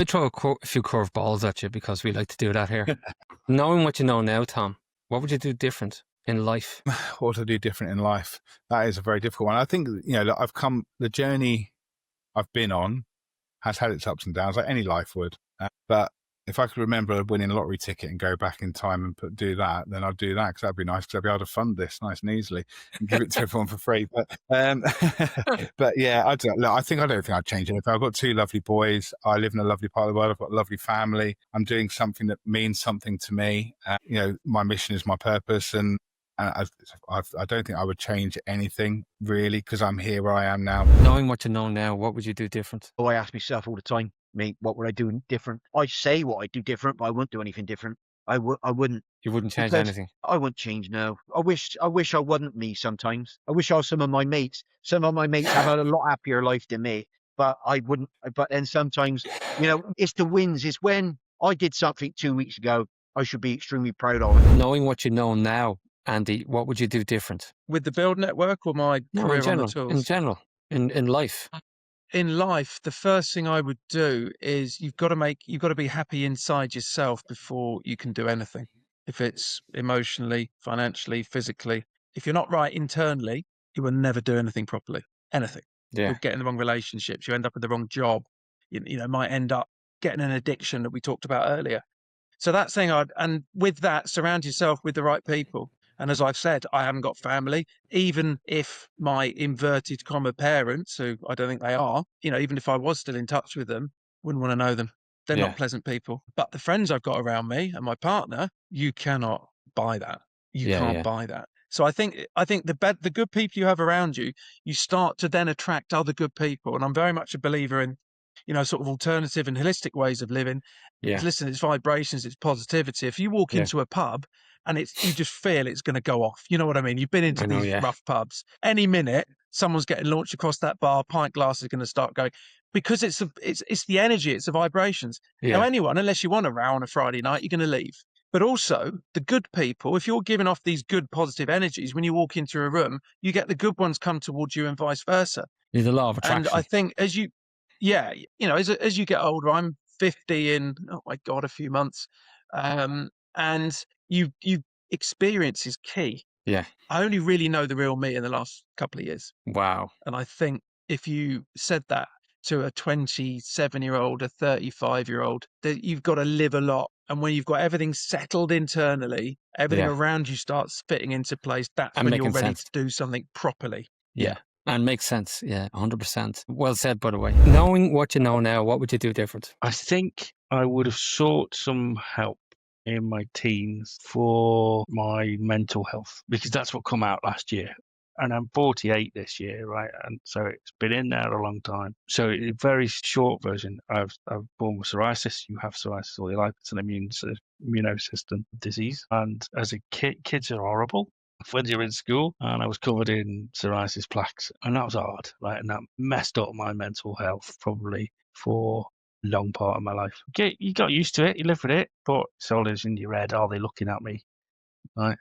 me throw a few curveballs at you because we like to do that here. Knowing what you know now, Tom, what would you do different in life? What to do different in life? That is a very difficult one. I think, look, the journey I've been on has had its ups and downs, like any life would. But if I could remember winning a lottery ticket and go back in time and do that, then I'd do that, because that'd be nice, because I'd be able to fund this nice and easily and give it to everyone for free. But but yeah, I don't think I'd change anything. I've got 2 lovely boys. I live in a lovely part of the world. I've got a lovely family. I'm doing something that means something to me. My mission is my purpose, and I don't think I would change anything, really, because I'm here where I am now. Knowing what you know now, what would you do different? Oh, I ask myself all the time, mate, what would I do different? I say what I do different, but I wouldn't do anything different. I wouldn't. You wouldn't change anything? I wouldn't change, no. I wish I wasn't me sometimes. I wish I was some of my mates. Some of my mates have had a lot happier life than me, but I wouldn't. But then sometimes, it's the wins. It's when I did something 2 weeks ago, I should be extremely proud of it. Knowing what you know now, Andy, what would you do different? With the build network or my career on the tools? In general, in life. In life, the first thing I would do is you've got to be happy inside yourself before you can do anything. If it's emotionally, financially, physically, if you're not right internally, you will never do anything properly. Anything. Yeah. You'll get in the wrong relationships. You end up with the wrong job. You might end up getting an addiction that we talked about earlier. So that's saying and with that, surround yourself with the right people. And as I've said, I haven't got family. Even if my inverted comma parents, who I don't think they are, even if I was still in touch with them, wouldn't want to know them. They're not pleasant people. But the friends I've got around me and my partner, you cannot buy that. You can't buy that. So I think the good people you have around you, you start to then attract other good people. And I'm very much a believer in, sort of alternative and holistic ways of living. Yeah. Listen, it's vibrations, it's positivity. If you walk into a pub and you just feel it's going to go off, you know what I mean? You've been into these rough pubs. Any minute, someone's getting launched across that bar, pint glass is going to start going, because it's the energy, it's the vibrations. Yeah. Now, anyone, unless you want a row on a Friday night, you're going to leave. But also, the good people, if you're giving off these good positive energies, when you walk into a room, you get the good ones come towards you and vice versa. There's a law of attraction. And I think as you get older, I'm 50 in, oh my God, a few months. And you experience is key. Yeah. I only really know the real me in the last couple of years. Wow. And I think if you said that to a 27-year-old, a 35-year-old, that you've got to live a lot. And when you've got everything settled internally, everything around you starts fitting into place. That's when you're ready to do something properly. Yeah. And makes sense. Yeah, 100%. Well said, by the way. Knowing what you know now, what would you do different? I think I would have sought some help in my teens for my mental health, because that's what come out last year. And I'm 48 this year, right? And so it's been in there a long time. So a very short version, I've born with psoriasis. You have psoriasis all your life. It's an immunosystem disease. And as a kid, kids are horrible when you're in school. And I was covered in psoriasis plaques. And that was hard, right? And that messed up my mental health probably for a long part of my life. You got used to it. You live with it. But it's always in your head, are they looking at me? Right?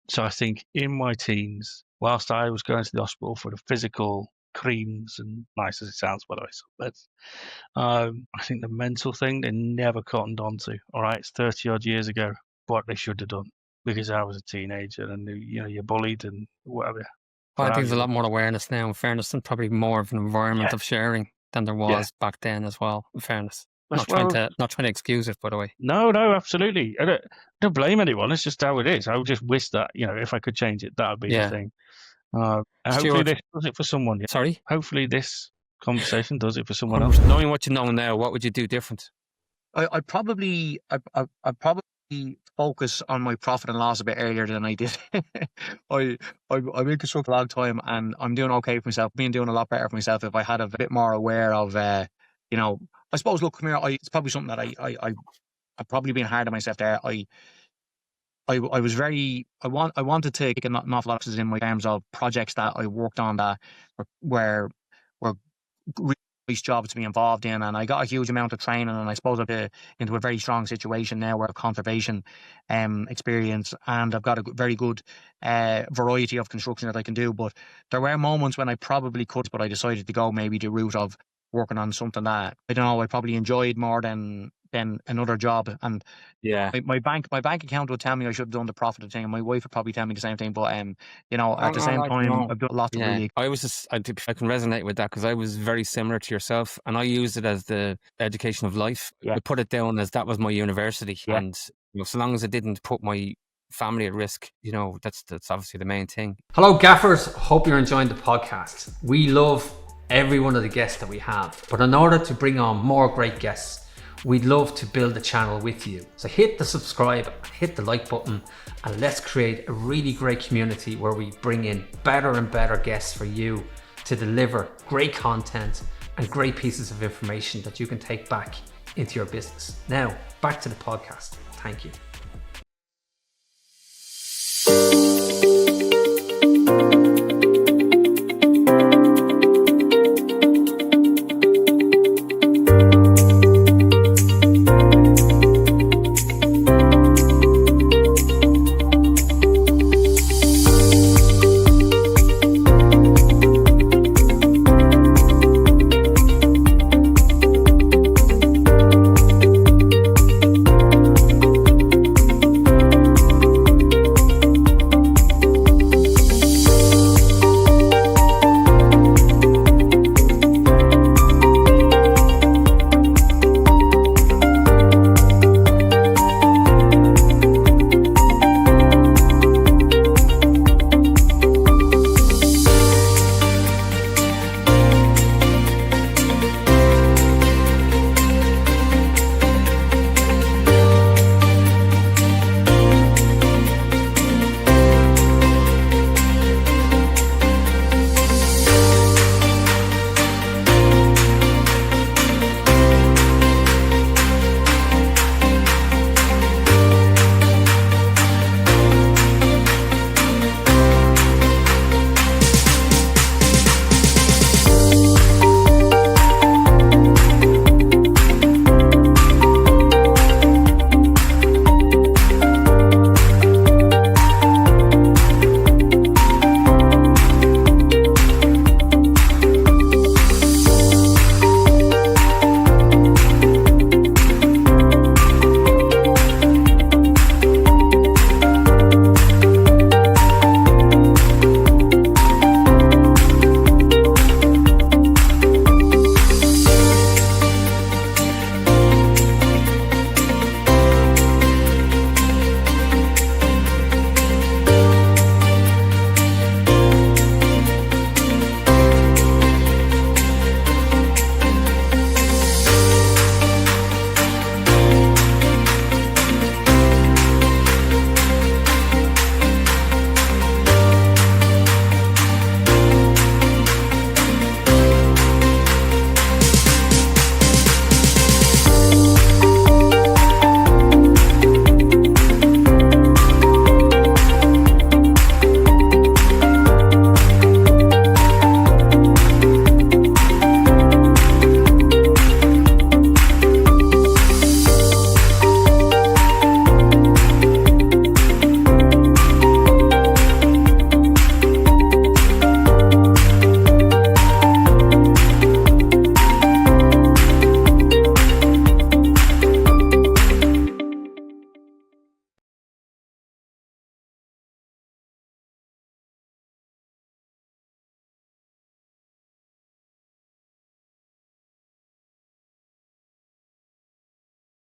So I think in my teens, whilst I was going to the hospital for the physical creams, and nice as it sounds, by the way, but I think the mental thing they never cottoned on to. All right, it's 30 odd years ago, what they should have done, because I was a teenager and you're bullied and whatever. I think there's a lot more awareness now, in fairness, and probably more of an environment of sharing than there was back then as well, in fairness. Not trying to excuse it, by the way. No, absolutely. I don't blame anyone. It's just how it is. I would just wish that, if I could change it, that would be the thing. Hopefully this does it for someone. Yeah. Sorry? Hopefully this conversation does it for someone else. Knowing what you know now, what would you do different? I'd probably focus on my profit and loss a bit earlier than I did. I've been constructing a long time and I'm doing okay for myself. Been doing a lot better for myself if I had a bit more aware of, I suppose, look, come here, it's probably something that I've probably been hard on myself there. I wanted to get an awful lot in my terms of projects that I worked on that were really nice jobs to be involved in, and I got a huge amount of training, and I suppose I'm into a very strong situation now where I have conservation experience, and I've got a very good variety of construction that I can do. But there were moments when I probably could, but I decided to go maybe the route of working on something that, I don't know, I probably enjoyed more than another job. And Yeah. my bank account would tell me I should have done the profit thing, and my wife would probably tell me the same thing. But you know, at the same time, I've done a lot to really. I can resonate with that, because I was very similar to yourself, and I used it as the education of life. Yeah. I put it down as that was my university, Yeah. and so long as it didn't put my family at risk, that's obviously the main thing. Hello, gaffers. Hope you're enjoying the podcast. We love every one of the guests that we have, but in order to bring on more great guests, we'd love to build the channel with you. So hit the subscribe, hit the like button, and let's create a really great community where we bring in better and better guests for you to deliver great content and great pieces of information that you can take back into your business. Now, back to the podcast. Thank you.